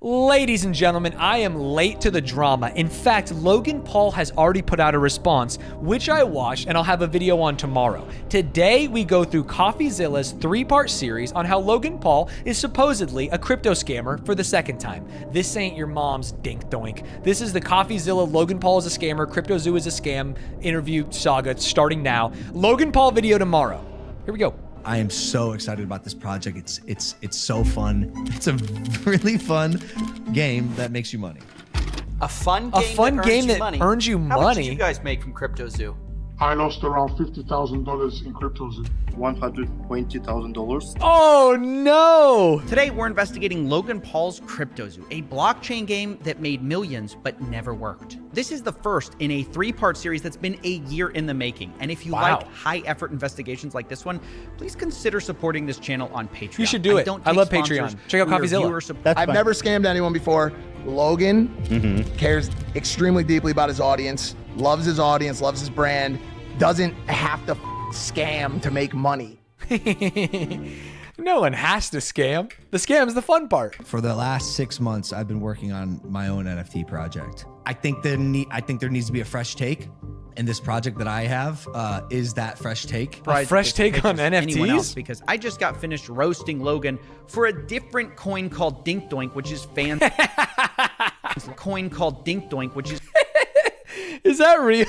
Ladies and gentlemen, I am late to the drama. In fact, Logan Paul has already put out a response, which I watched and I'll have a video on tomorrow. Today, we go through CoffeeZilla's 3-part series on how Logan Paul is supposedly a crypto scammer for the second time. This ain't your mom's dink doink. This is the CoffeeZilla Logan Paul is a scammer, CryptoZoo is a scam interview saga starting now. Logan Paul video tomorrow. Here we go. I am so excited about this project. It's so fun. It's a really fun game that makes you money. A fun game that earns you money. How much did you guys make from CryptoZoo? I lost around $50,000 in CryptoZoo. $120,000. Oh no! Today, we're investigating Logan Paul's CryptoZoo, a blockchain game that made millions but never worked. This is the first in a 3-part series that's been a year in the making. And if you like high-effort investigations like this one, please consider supporting this channel on Patreon. You should do it. I love Patreon. Check out CoffeeZilla. I've never scammed anyone before. Logan cares extremely deeply about his audience, loves his brand, doesn't have to scam to make money. No one has to scam. The scam's the fun part. For the last 6 months, I've been working on my own NFT project. I think there needs to be a fresh take, and this project that I have is that fresh take. A fresh take on Anyone else, NFTs? because I just got finished roasting Logan for a different coin called Dink Doink, which is fan. Coin called Dink Doink, which is. Is that real?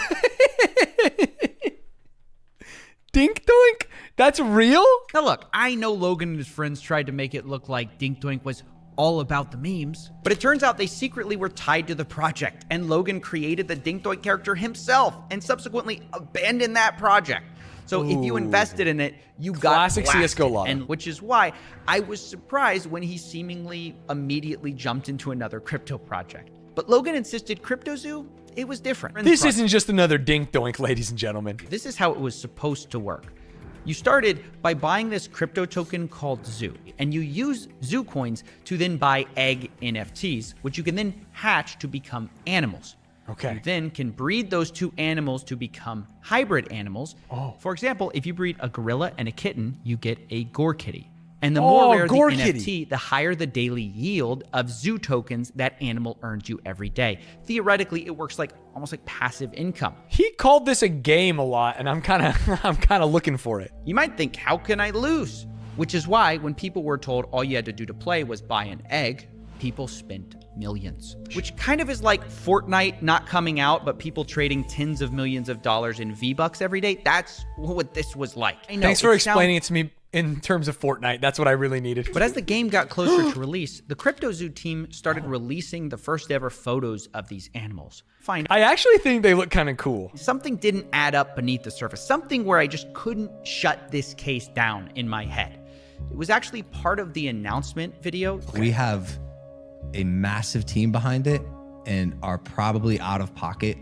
Dink Doink? That's real? Now look, I know Logan and his friends tried to make it look like Dink Doink was all about the memes, but it turns out they secretly were tied to the project, and Logan created the Dink Doink character himself and subsequently abandoned that project. So if you invested in it, you got classic blasted, CS:GO lobby. and which is why I was surprised when he seemingly immediately jumped into another crypto project. But Logan insisted CryptoZoo, it was different. This isn't just another Dink Doink, ladies and gentlemen. This is how it was supposed to work. You started by buying this crypto token called Zoo, and you use Zoo coins to then buy egg NFTs, which you can then hatch to become animals. Okay. You then can breed those 2 animals to become hybrid animals. Oh. For example, if you breed a gorilla and a kitten, you get a Gore Kitty. And the more rare the NFT, the higher the daily yield of Zoo tokens that animal earns you every day. Theoretically, it works like almost like passive income. He called this a game a lot, and I'm kind of looking for it. You might think, how can I lose? Which is why when people were told all you had to do to play was buy an egg, people spent millions. Which kind of is like Fortnite not coming out, but people trading tens of millions of dollars in V-Bucks every day. That's what this was like. I know, Thanks for explaining it to me in terms of Fortnite. That's what I really needed. But as the game got closer to release, the CryptoZoo team started releasing the first ever photos of these animals. I actually think they look kind of cool. Something didn't add up beneath the surface. Something where I just couldn't shut this case down in my head. It was actually part of the announcement video. We have a massive team behind it and are probably out of pocket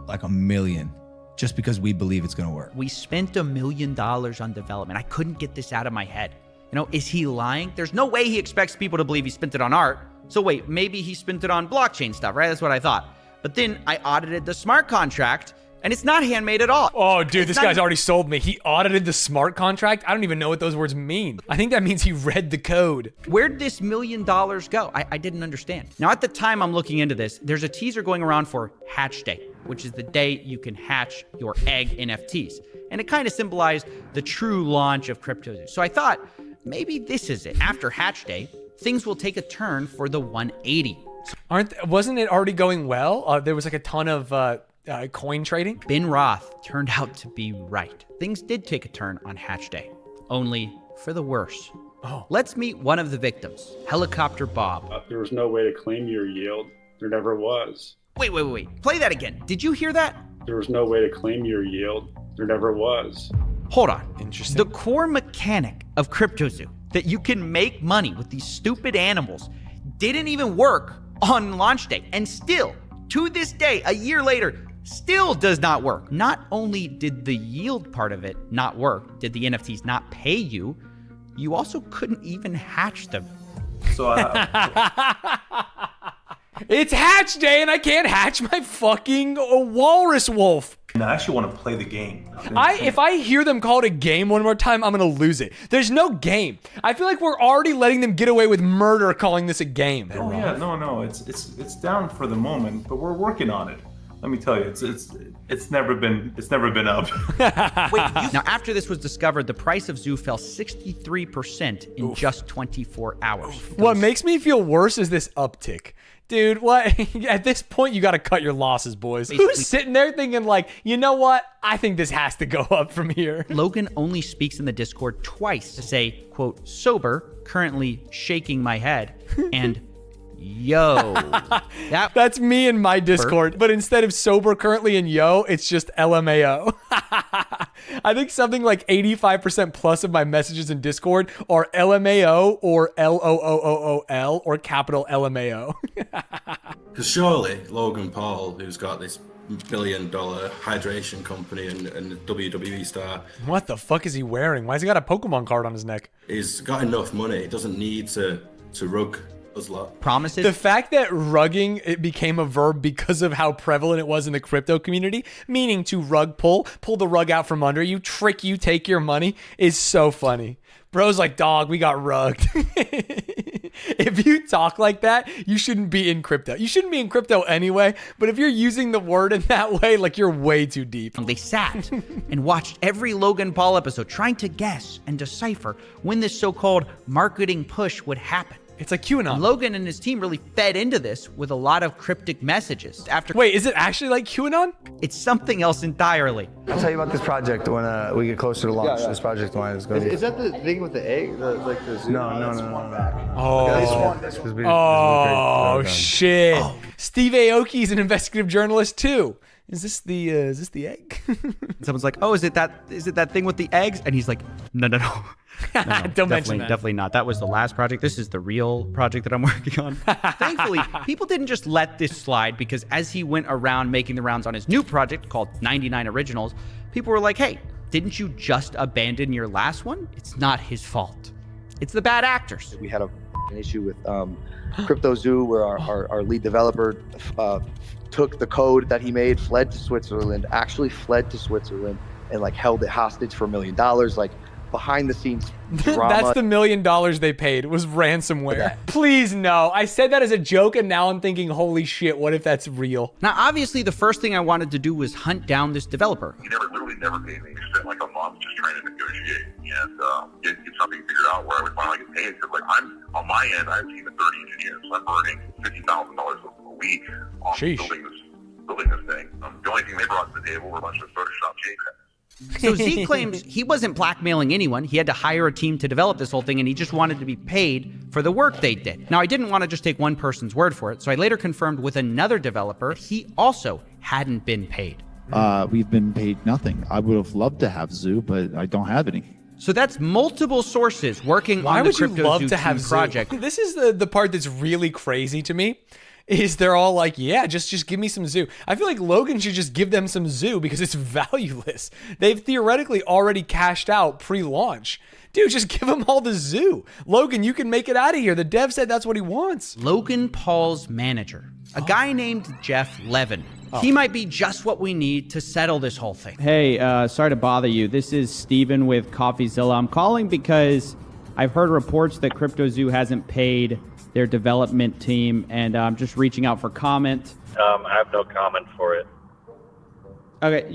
like $1 million. Just because we believe it's gonna work. We spent $1 million on development. I couldn't get this out of my head. You know, is he lying? There's no way he expects people to believe he spent it on art. So wait, maybe he spent it on blockchain stuff, right? That's what I thought. But then I audited the smart contract, and it's not handmade at all. Oh, dude, this guy's already sold me. He audited the smart contract? I don't even know what those words mean. I think that means he read the code. Where'd this $1 million go? I didn't understand. Now, at the time I'm looking into this, there's a teaser going around for Hatch Day, which is the day you can hatch your egg NFTs. And it kind of symbolized the true launch of CryptoZoo. So I thought, maybe this is it. After Hatch Day, things will take a turn for the 180. Wasn't it already going well? There was like a ton of coin trading. Ben Roth turned out to be right. Things did take a turn on Hatch Day, only for the worse. Oh. Let's meet one of the victims, Helicopter Bob. There was no way to claim your yield. There never was. Wait. Play that again. Did you hear that? There was no way to claim your yield. There never was. Hold on. Interesting. The core mechanic of CryptoZoo, that you can make money with these stupid animals, didn't even work on launch day. And still, to this day, a year later, still does not work. Not only did the yield part of it not work, did the NFTs not pay you, you also couldn't even hatch them. So It's hatch day and I can't hatch my fucking walrus wolf. And I actually want to play the game. If I hear them call it a game one more time, I'm going to lose it. There's no game. I feel like we're already letting them get away with murder calling this a game. Oh yeah, no, it's down for the moment, but we're working on it. Let me tell you, it's never been up. Wait, now after this was discovered, the price of Zoo fell 63% in just 24 hours. What makes me feel worse is this uptick. Dude, what? At this point, you got to cut your losses, boys. Who's sitting there thinking like, you know what? I think this has to go up from here. Logan only speaks in the Discord twice to say, quote, sober, currently shaking my head, and yo. That's me in my Discord, but instead of sober currently and yo, it's just LMAO. I think something like 85% plus of my messages in Discord are LMAO or LOOOOL or capital LMAO. Because surely Logan Paul, who's got this $1 billion hydration company and a WWE star. What the fuck is he wearing? Why has he got a Pokemon card on his neck? He's got enough money. He doesn't need to rug us lot. Promises. The fact that rugging, it became a verb because of how prevalent it was in the crypto community, meaning to rug pull the rug out from under you, trick you, take your money, is so funny. Bro's like, dog, we got rugged. If you talk like that, you shouldn't be in crypto. You shouldn't be in crypto anyway, but if you're using the word in that way, like you're way too deep. They sat and watched every Logan Paul episode trying to guess and decipher when this so-called marketing push would happen. It's like QAnon. And Logan and his team really fed into this with a lot of cryptic messages. Wait, is it actually like QAnon? It's something else entirely. I'll tell you about this project when we get closer to launch. This project line is going to be... Is that the thing with the egg? Like the zoo? No. Oh, shit. Oh. Steve Aoki's an investigative journalist too. Is this the egg? Someone's like, oh, is it that thing with the eggs? And he's like, no. No, Don't mention that. Definitely not. That was the last project. This is the real project that I'm working on. Thankfully, people didn't just let this slide, because as he went around making the rounds on his new project called 99 Originals, people were like, hey, didn't you just abandon your last one? It's not his fault. It's the bad actors. We had an issue with cryptozoo where our lead developer took the code that he made, fled to Switzerland, and like held it hostage for $1 million. Like, behind the scenes drama. That's the $1 million they paid. It was ransomware. Please no. I said that as a joke, and now I'm thinking, holy shit, what if that's real? Now, obviously, the first thing I wanted to do was hunt down this developer. He literally never paid me. We spent like a month just trying to negotiate and get something figured out where I would finally get paid. Because like on my end, I have a team of 30 engineers. So I'm earning $50,000 a week on building this thing. The only thing they brought to the table were a bunch of Photoshop JPEGs. So Z claims he wasn't blackmailing anyone. He had to hire a team to develop this whole thing, and he just wanted to be paid for the work they did. Now, I didn't want to just take one person's word for it, so I later confirmed with another developer he also hadn't been paid. We've been paid nothing. I would have loved to have Zoo, but I don't have any. So that's multiple sources working on the cryptozoo project. This is the part that's really crazy to me. Is they're all like, yeah, just give me some zoo. I feel like Logan should just give them some zoo because it's valueless. They've theoretically already cashed out pre-launch. Dude, just give them all the zoo. Logan, you can make it out of here. The dev said that's what he wants. Logan Paul's manager, a guy named Jeff Levin. He might be just what we need to settle this whole thing. Hey, sorry to bother you. This is Steven with CoffeeZilla. I'm calling because I've heard reports that cryptozoo hasn't paid their development team, and I'm just reaching out for comment. I have no comment for it. Okay,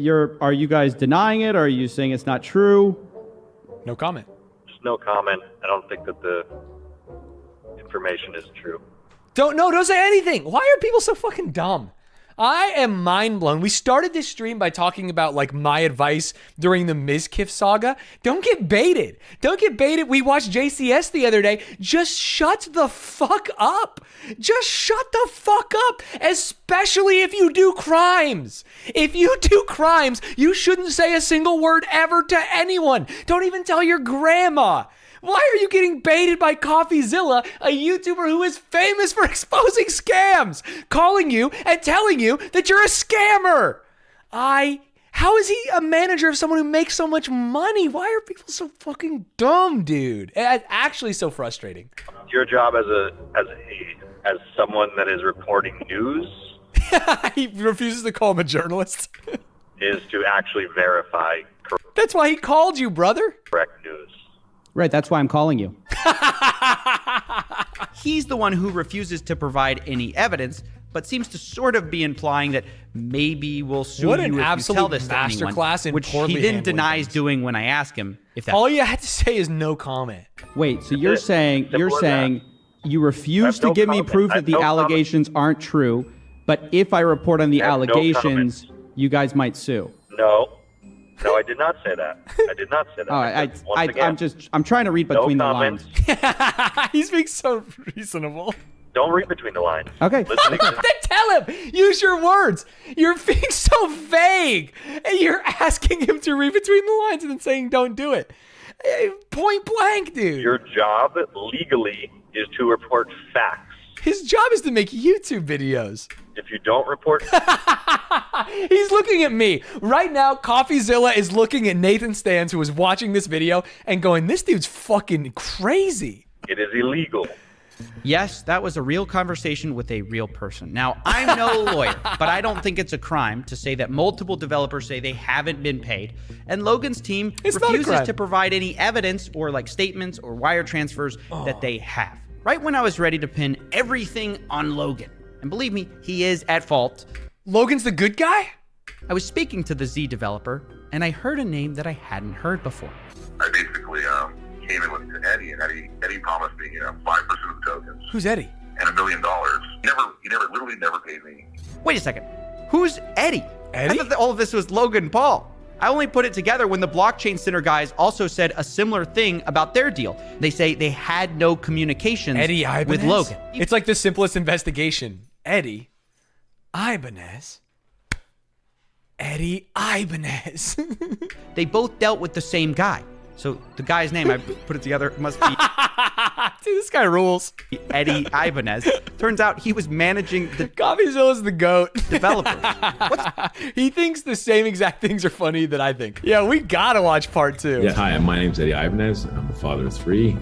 are you guys denying it, or are you saying it's not true? No comment. Just no comment. I don't think that the information is true. Don't say anything. Why are people so fucking dumb? I am mind blown. We started this stream by talking about like my advice during the Mizkif saga. Don't get baited. Don't get baited. We watched JCS the other day. Just shut the fuck up. Just shut the fuck up, especially if you do crimes. If you do crimes, you shouldn't say a single word ever to anyone. Don't even tell your grandma. Why are you getting baited by CoffeeZilla, a YouTuber who is famous for exposing scams, calling you and telling you that you're a scammer? How is he a manager of someone who makes so much money? Why are people so fucking dumb, dude? It's actually so frustrating. Your job as someone that is reporting news. He refuses to call him a journalist. is to actually verify That's why he called you, brother. correct news. Right, that's why I'm calling you. He's the one who refuses to provide any evidence, but seems to sort of be implying that maybe we'll sue What you an if absolute you tell this to anyone, masterclass in which poorly he then handling denies doing when I ask him if that. All you had to say is no comment. Wait, so you're saying Simple as that. you refuse to no give me comment. proof I that have the no comment. allegations aren't true, but if I report on the I have no allegations, you guys might sue. No, I did not say that. I did not say that. All right, Once again, I'm trying to read no between the comments. lines. He's being so reasonable. Don't read between the lines. Okay. Listening to Then tell him. Use your words. You're being so vague. And you're asking him to read between the lines and then saying don't do it. Point blank, dude. your job legally is to report facts. His job is to make YouTube videos. If you don't report, He's looking at me. Right now, CoffeeZilla is looking at Nathan Stanz, who was watching this video, and going, this dude's fucking crazy. it is illegal. Yes, that was a real conversation with a real person. Now, I'm no lawyer, but I don't think it's a crime to say that multiple developers say they haven't been paid, and Logan's team It's not a refuses crime. to provide any evidence or like statements or wire transfers that they have. Right when I was ready to pin everything on Logan, and believe me, he is at fault. Logan's the good guy? I was speaking to the Z developer, and I heard a name that I hadn't heard before. I basically came in with Eddie, and Eddie promised me 5% of the tokens Who's Eddie? and $1 million. He literally never paid me. Wait a second. Who's Eddie? Eddie? I thought that all of this was Logan Paul. I only put it together when the Blockchain Center guys also said a similar thing about their deal. They say they had no communications Eddie Ibanez? with Logan. It's like the simplest investigation. Eddie Ibanez. Eddie Ibanez. They both dealt with the same guy. So the guy's name, I put it together, must be Dude, this guy rules. Eddie Ibanez. Turns out he was managing the CoffeeZilla's the GOAT. developers. He thinks the same exact things are funny that I think. Yeah, we gotta watch part 2. Yeah, hi, my name's Eddie Ibanez. I'm a father of 3,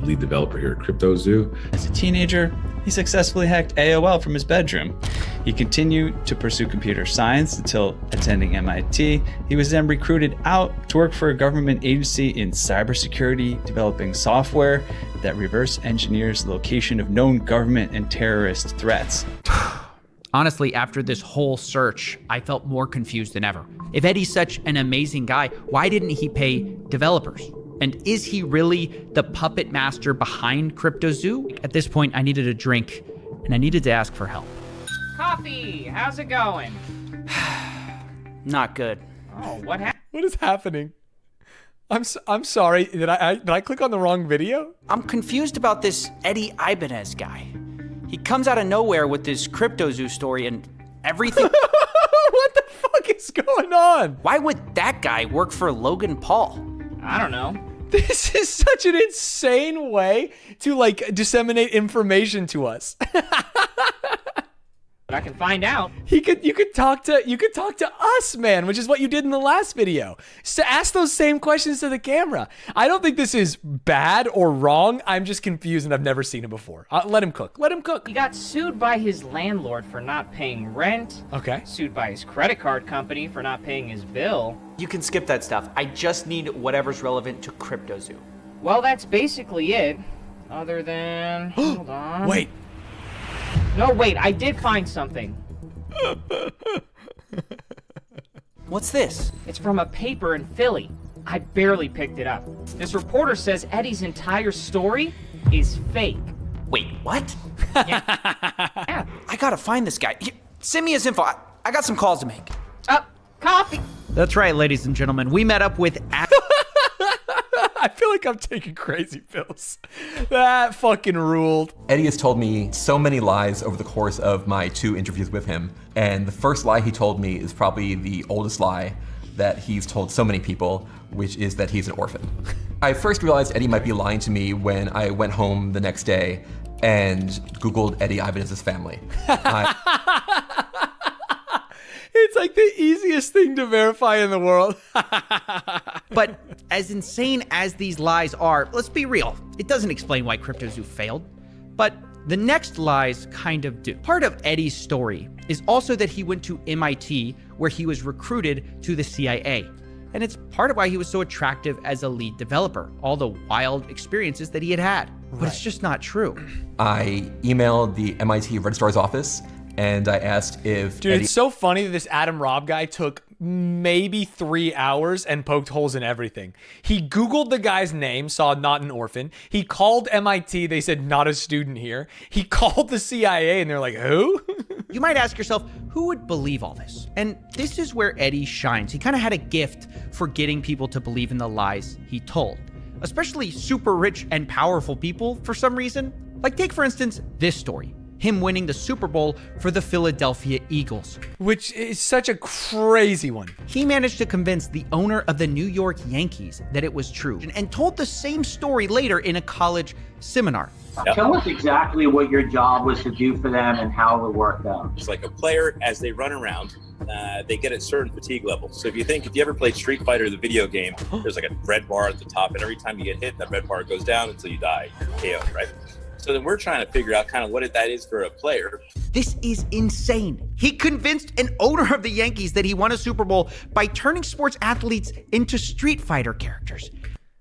lead developer here at cryptozoo. As a teenager, he successfully hacked AOL from his bedroom. He continued to pursue computer science until attending MIT. He was then recruited out to work for a government agency in cybersecurity, developing software that reverse engineers the location of known government and terrorist threats. Honestly, after this whole search, I felt more confused than ever. If Eddie's such an amazing guy, why didn't he pay developers? And is he really the puppet master behind cryptozoo? At this point, I needed a drink, and I needed to ask for help. Coffee, how's it going? Not good. Oh, what happened? What is happening? I'm sorry. Did I click on the wrong video? I'm confused about this Eddie Ibanez guy. He comes out of nowhere with this cryptozoo story and everything. What the fuck is going on? Why would that guy work for Logan Paul? I don't know. This is such an insane way to like disseminate information to us. But I can find out. You could talk to us, man, which is what you did in the last video. So ask those same questions to the camera. I don't think this is bad or wrong. I'm just confused and I've never seen it before. Let him cook. Let him cook. He got sued by his landlord for not paying rent. Okay. Sued by his credit card company for not paying his bill. You can skip that stuff. I just need whatever's relevant to cryptozoo. Well, that's basically it. Other than... hold on. Wait. No, wait, I did find something. What's this? It's from a paper in Philly. I barely picked it up. This reporter says Eddie's entire story is fake. Wait, what? Yeah. I gotta find this guy. Here, send me his info. I got some calls to make. Coffee. That's right, ladies and gentlemen. We met up with... I feel like I'm taking crazy pills. That fucking ruled. Eddie has told me so many lies over the course of my 2 interviews with him. And the first lie he told me is probably the oldest lie that he's told so many people, which is that he's an orphan. I first realized Eddie might be lying to me when I went home the next day and Googled Eddie Ibanez's family. It's like the easiest thing to verify in the world. But as insane as these lies are, let's be real. It doesn't explain why cryptozoo failed. But The next lies kind of do. Part of Eddie's story is also that he went to MIT, where he was recruited to the CIA. And it's part of why he was so attractive as a lead developer, all the wild experiences that he had had. But it's just not true. I emailed the MIT registrar's office and I asked if Dude, Eddie... it's so funny that this Adam Robb guy took maybe 3 hours and poked holes in everything. He Googled the guy's name, saw not an orphan. He called MIT, they said not a student here. He called the CIA and they're like, who? You might ask yourself, who would believe all this? And this is where Eddie shines. He kind of had a gift for getting people to believe in the lies he told, especially super rich and powerful people for some reason. Like take, for instance, this story. Him winning the Super Bowl for the Philadelphia Eagles. Which is such a crazy one. He managed to convince the owner of the New York Yankees that it was true and told the same story later in a college seminar. Tell us exactly what your job was to do for them and how it worked out. It's like a player, as they run around, they get at certain fatigue levels. So if you ever played Street Fighter, the video game, there's like a red bar at the top, and every time you get hit, that red bar goes down until you die, KO, right? So then we're trying to figure out kind of what that is for a player. This is insane. He convinced an owner of the Yankees that he won a Super Bowl by turning sports athletes into Street Fighter characters.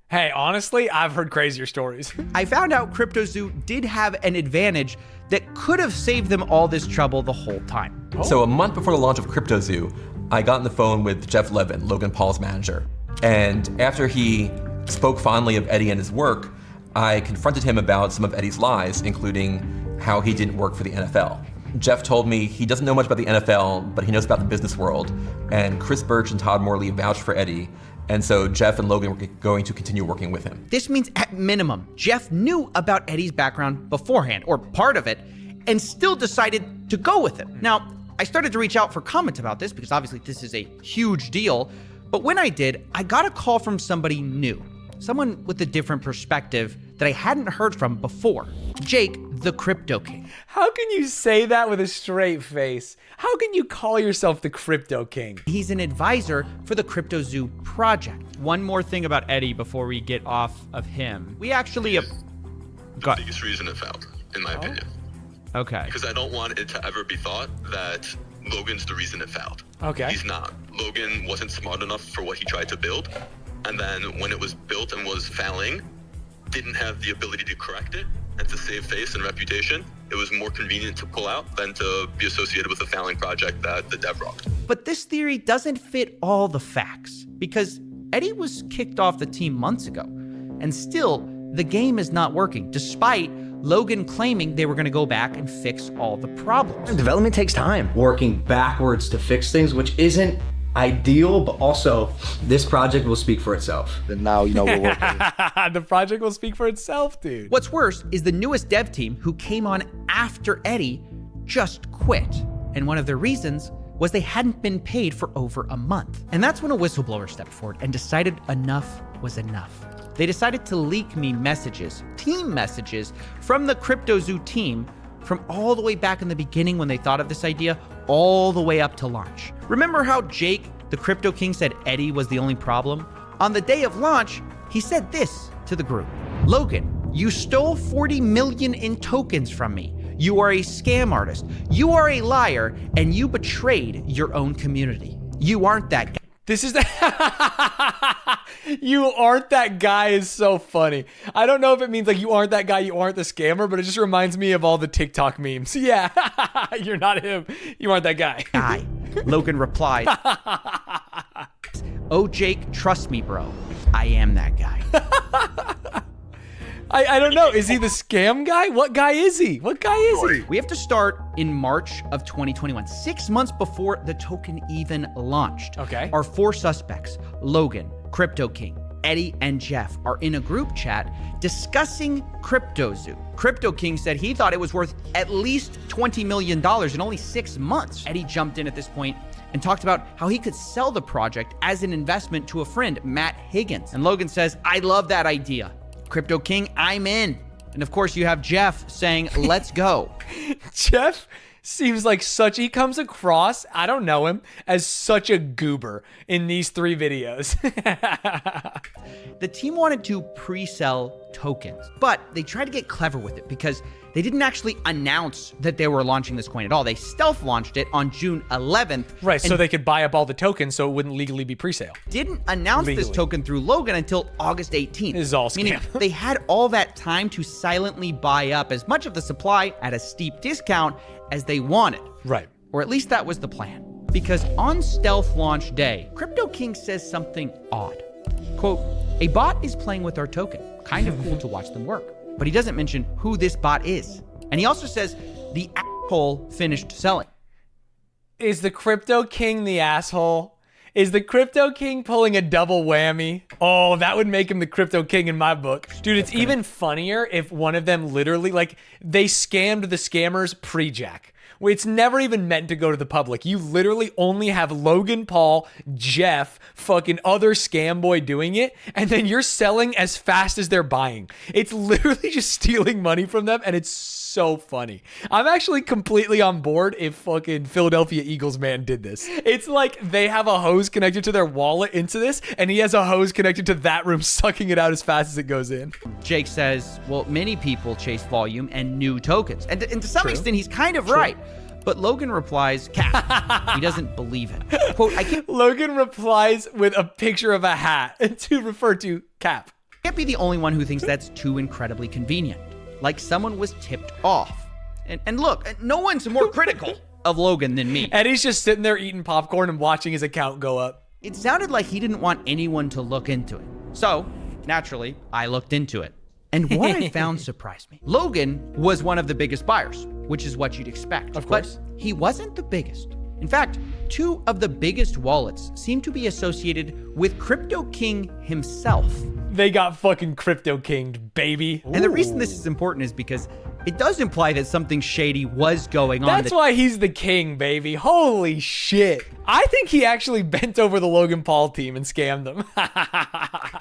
Hey, honestly, I've heard crazier stories. I found out CryptoZoo did have an advantage that could have saved them all this trouble the whole time. So a month before the launch of cryptozoo, I got on the phone with Jeff Levin, Logan Paul's manager. And after he spoke fondly of Eddie and his work, I confronted him about some of Eddie's lies, including how he didn't work for the NFL. Jeff told me he doesn't know much about the NFL, but he knows about the business world. And Chris Birch and Todd Morley vouched for Eddie. And so Jeff and Logan were going to continue working with him. This means at minimum, Jeff knew about Eddie's background beforehand, or part of it, and still decided to go with him. Now, I started to reach out for comments about this because obviously this is a huge deal. But when I did, I got a call from somebody new. Someone with a different perspective that I hadn't heard from before. Jake, the Crypto King. How can you say that with a straight face? How can you call yourself the Crypto King? He's an advisor for the CryptoZoo project. One more thing about Eddie before we get off of him. We actually... The biggest reason it failed, in my opinion. Okay. Because I don't want it to ever be thought that Logan's the reason it failed. Okay. He's not. Logan wasn't smart enough for what he tried to build. And then when it was built and was failing, didn't have the ability to correct it and to save face and reputation. It was more convenient to pull out than to be associated with a failing project that the dev rocked. But this theory doesn't fit all the facts because Eddie was kicked off the team months ago. And still, the game is not working, despite Logan claiming they were going to go back and fix all the problems. Development takes time. Working backwards to fix things, which isn't ideal, but also this project will speak for itself. And now, we're working. The project will speak for itself, dude. What's worse is the newest dev team who came on after Eddie just quit. And one of the reasons was they hadn't been paid for over a month. And that's when a whistleblower stepped forward and decided enough was enough. They decided to leak me messages, team messages, from the CryptoZoo team from all the way back in the beginning when they thought of this idea, all the way up to launch. Remember how Jake, the Crypto King, said Eddie was the only problem? On the day of launch, he said this to the group. Logan, you stole 40 million in tokens from me. You are a scam artist. You are a liar, and you betrayed your own community. You aren't that guy. This is the you aren't that guy is so funny. I don't know if it means like you aren't that guy, you aren't the scammer, but it just reminds me of all the TikTok memes. Yeah, you're not him. You aren't that guy. Logan replied, "Oh, Jake, trust me, bro. I am that guy." I don't know. Is he the scam guy? What guy is he? What guy is he? We have to start in March of 2021, 6 months before the token even launched. Okay. Our 4 suspects, Logan, Crypto King, Eddie, and Jeff, are in a group chat discussing CryptoZoo. Crypto King said he thought it was worth at least $20 million in only 6 months. Eddie jumped in at this point and talked about how he could sell the project as an investment to a friend, Matt Higgins. And Logan says, "I love that idea. Crypto King, I'm in." And of course, you have Jeff saying, "Let's go." Jeff seems like he comes across, I don't know him, as such a goober in these 3 videos. The team wanted to pre-sell tokens, but they tried to get clever with it because they didn't actually announce that they were launching this coin at all. They stealth launched it on June 11th. Right, so they could buy up all the tokens so it wouldn't legally be pre-sale. Didn't announce this token through Logan until August 18th. This is all scam. Meaning they had all that time to silently buy up as much of the supply at a steep discount as they wanted. Right. Or at least that was the plan. Because on stealth launch day, Crypto King says something odd. Quote, "A bot is playing with our token. Kind of cool to watch them work." But he doesn't mention who this bot is. And he also says the asshole finished selling. Is the Crypto King the asshole? Is the Crypto King pulling a double whammy? Oh, that would make him the Crypto King in my book. Dude, it's even funnier if one of them literally, like, they scammed the scammers pre-Jack. It's never even meant to go to the public. You literally only have Logan Paul, Jeff, fucking other scam boy doing it, and then you're selling as fast as they're buying. It's literally just stealing money from them, and it's so funny. I'm actually completely on board if fucking Philadelphia Eagles man did this. It's like they have a hose connected to their wallet into this, and he has a hose connected to that room, sucking it out as fast as it goes in. Jake says, well, many people chase volume and new tokens. And to some extent, he's kind of right. But Logan replies, cap. He doesn't believe it. Quote, Logan replies with a picture of a hat to refer to cap. I can't be the only one who thinks that's too incredibly convenient. Like someone was tipped off. And look, no one's more critical of Logan than me. And he's just sitting there eating popcorn and watching his account go up. It sounded like he didn't want anyone to look into it. So, naturally, I looked into it. And what I found surprised me. Logan was one of the biggest buyers, which is what you'd expect. Of course. But he wasn't the biggest. In fact, two of the biggest wallets seem to be associated with Crypto King himself. They got fucking Crypto Kinged, baby. And the reason this is important is because it does imply that something shady was going on. That's why he's the king, baby. Holy shit. I think he actually bent over the Logan Paul team and scammed them.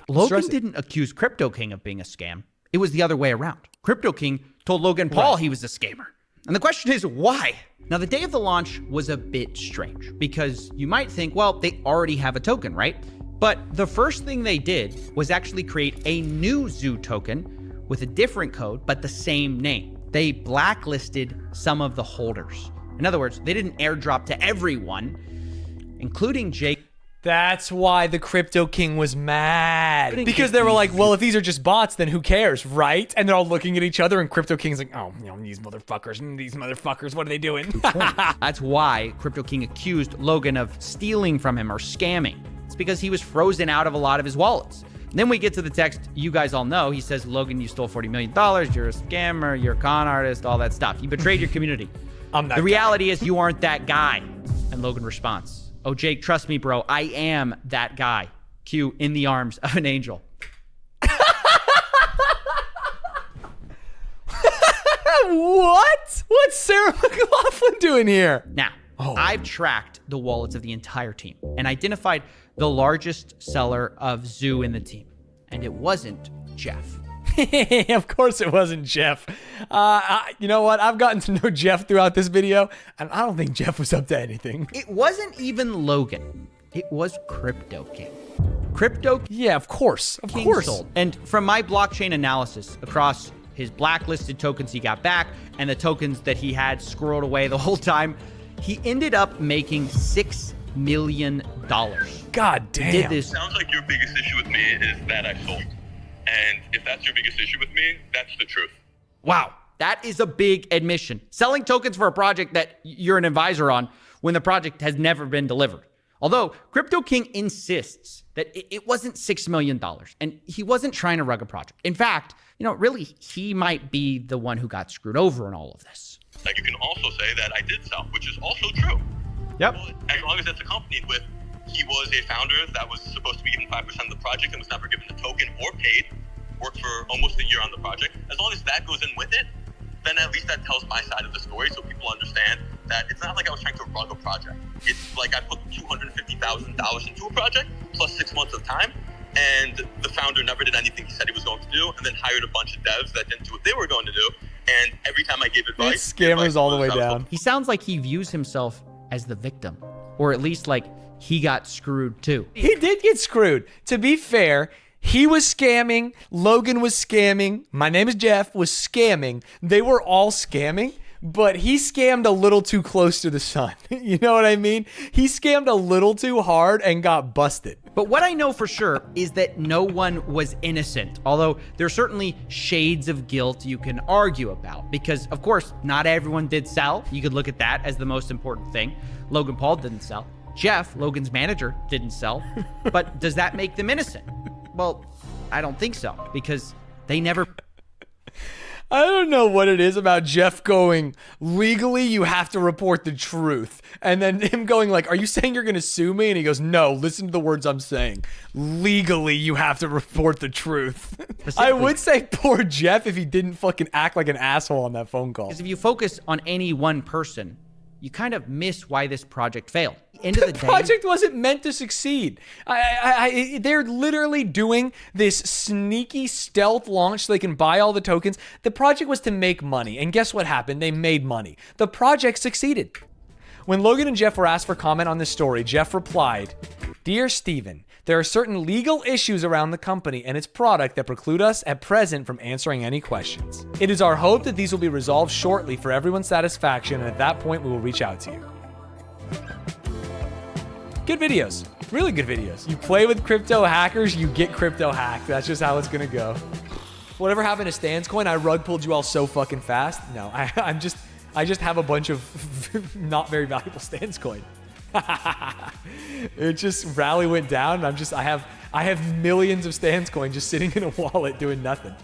Logan didn't accuse Crypto King of being a scam. It was the other way around. Crypto King told Logan Paul he was a scammer. And the question is, why? Now, the day of the launch was a bit strange because you might think, well, they already have a token, right? But the first thing they did was actually create a new Zoo token with a different code, but the same name. They blacklisted some of the holders. In other words, they didn't airdrop to everyone, including Jake. That's why the Crypto King was mad. Because they were like, well, if these are just bots, then who cares, right? And they're all looking at each other, and Crypto King's like, oh, you know, these motherfuckers, what are they doing? That's why Crypto King accused Logan of stealing from him or scamming. It's because he was frozen out of a lot of his wallets. And then we get to the text you guys all know. He says, Logan, you stole $40 million. You're a scammer. You're a con artist, all that stuff. You betrayed your community. The reality is you aren't that guy. And Logan responds, oh, Jake, trust me, bro. I am that guy. Q, in the arms of an angel. What? What's Sarah McLaughlin doing here? Now, I've tracked the wallets of the entire team and identified the largest seller of Zoo in the team. And it wasn't Jeff. Of course it wasn't Jeff. You know what? I've gotten to know Jeff throughout this video, and I don't think Jeff was up to anything. It wasn't even Logan. It was Crypto King. Yeah, of course. Of course. Sold. And from my blockchain analysis across his blacklisted tokens he got back and the tokens that he had squirreled away the whole time, he ended up making $6 million. God damn. Did this. Sounds like your biggest issue with me is that I sold. And if that's your biggest issue with me, that's the truth. Wow, that is a big admission. Selling tokens for a project that you're an advisor on when the project has never been delivered. Although Crypto King insists that it wasn't $6 million and he wasn't trying to rug a project. In fact, you know, really, he might be the one who got screwed over in all of this. Like, you can also say that I did sell, which is also true. Yep. Well, as long as that's accompanied with he was a founder that was supposed to be given 5% of the project and was never given a token or paid, worked for almost a year on the project. As long as that goes in with it, then at least that tells my side of the story so people understand that it's not like I was trying to rug a project. It's like I put $250,000 into a project plus 6 months of time, and the founder never did anything he said he was going to do, and then hired a bunch of devs that didn't do what they were going to do. And every time I gave advice, scammers all the way down. He sounds like he views himself as the victim, or at least like he got screwed too. He did get screwed. To be fair, He was scamming. Logan was scamming. My name is Jeff was scamming. They were all scamming, but he scammed a little too close to the sun. You know what I mean? He scammed a little too hard and got busted. But what I know for sure is that no one was innocent, although there's certainly shades of guilt you can argue about because, of course, not everyone did sell. You could look at that as the most important thing. Logan Paul didn't sell. Jeff, Logan's manager, didn't sell. But does that make them innocent? Well, I don't think so because they never... I don't know what it is about Jeff going, legally, you have to report the truth. And then him going like, are you saying you're going to sue me? And he goes, no, listen to the words I'm saying. Legally, you have to report the truth. I would say poor Jeff if he didn't fucking act like an asshole on that phone call. Because if you focus on any one person, you kind of miss why this project failed. End of the day, project wasn't meant to succeed. They're literally doing this sneaky stealth launch so they can buy all the tokens. The project was to make money, and guess what happened? They made money. The project succeeded. When Logan and Jeff were asked for comment on this story, Jeff replied, "Dear Steven, there are certain legal issues around the company and its product that preclude us at present from answering any questions. It is our hope that these will be resolved shortly for everyone's satisfaction, and at that point we will reach out to you." Good videos. Really good videos. You play with crypto hackers, you get crypto hacked. That's just how it's gonna go. Whatever happened to Stanz coin? I rug pulled you all so fucking fast. No, I just have a bunch of not very valuable Stanz coin. It just rally went down and I have millions of Stanz coin just sitting in a wallet doing nothing.